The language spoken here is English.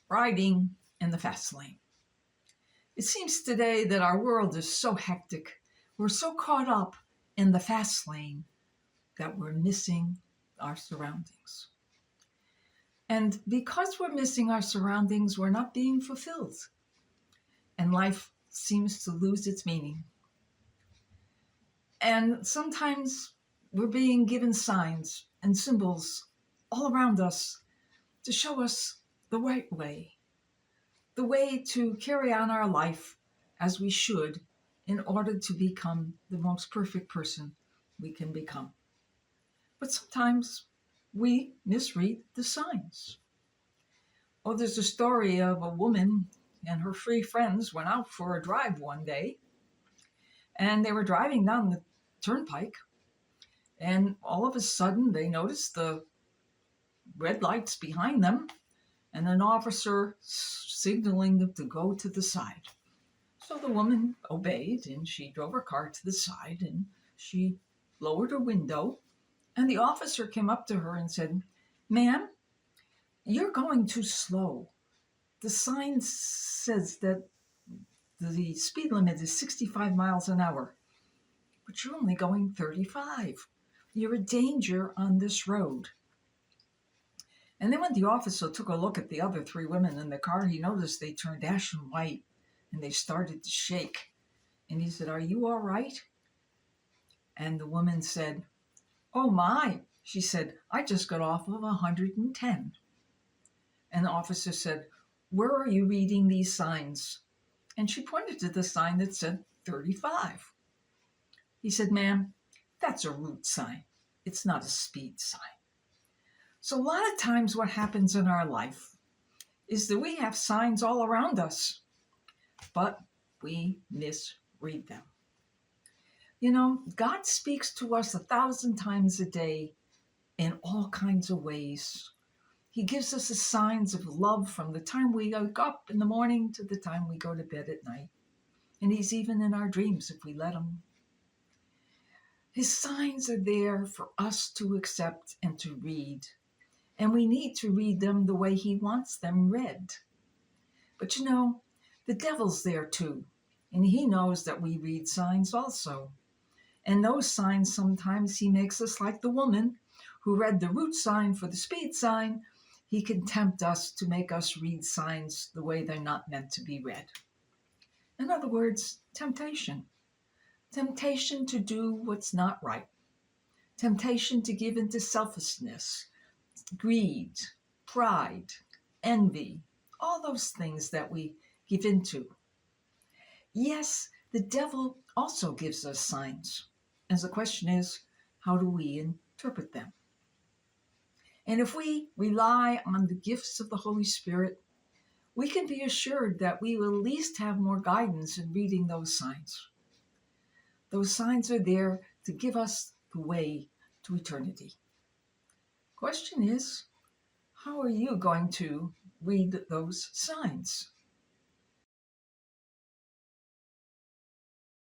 riding in the fast lane. It seems today that our world is so hectic. We're so caught up in the fast lane that we're missing our surroundings. And because we're missing our surroundings, we're not being fulfilled. And life seems to lose its meaning. And sometimes we're being given signs and symbols all around us to show us the right way, the way to carry on our life as we should in order to become the most perfect person we can become. But sometimes we misread the signs. Oh, there's a story of a woman and her three friends went out for a drive one day, and they were driving down the turnpike, and all of a sudden they noticed the red lights behind them and an officer signaling them to go to the side. So the woman obeyed, and she drove her car to the side, and she lowered her window, and the officer came up to her and said, "Ma'am, you're going too slow. The sign says that the speed limit is 65 miles an hour, but you're only going 35. You're a danger on this road." And then when the officer took a look at the other three women in the car, he noticed they turned ashen white and they started to shake. And he said, "Are you all right?" And the woman said, "Oh my," she said, "I just got off of 110. And the officer said, "Where are you reading these signs?" And she pointed to the sign that said 35. He said, "Ma'am, that's a route sign. It's not a speed sign." So a lot of times what happens in our life is that we have signs all around us, but we misread them. You know, God speaks to us 1,000 times a day in all kinds of ways. He gives us the signs of love from the time we wake up in the morning to the time we go to bed at night. And he's even in our dreams if we let him. His signs are there for us to accept and to read. And we need to read them the way he wants them read. But you know, the devil's there too. And he knows that we read signs also. And those signs, sometimes he makes us like the woman who read the route sign for the speed sign. He can tempt us to make us read signs the way they're not meant to be read. In other words, temptation. Temptation to do what's not right. Temptation to give into selfishness, greed, pride, envy, all those things that we give into. Yes, the devil also gives us signs. And the question is, how do we interpret them? And if we rely on the gifts of the Holy Spirit, we can be assured that we will at least have more guidance in reading those signs. Those signs are there to give us the way to eternity. Question is, how are you going to read those signs?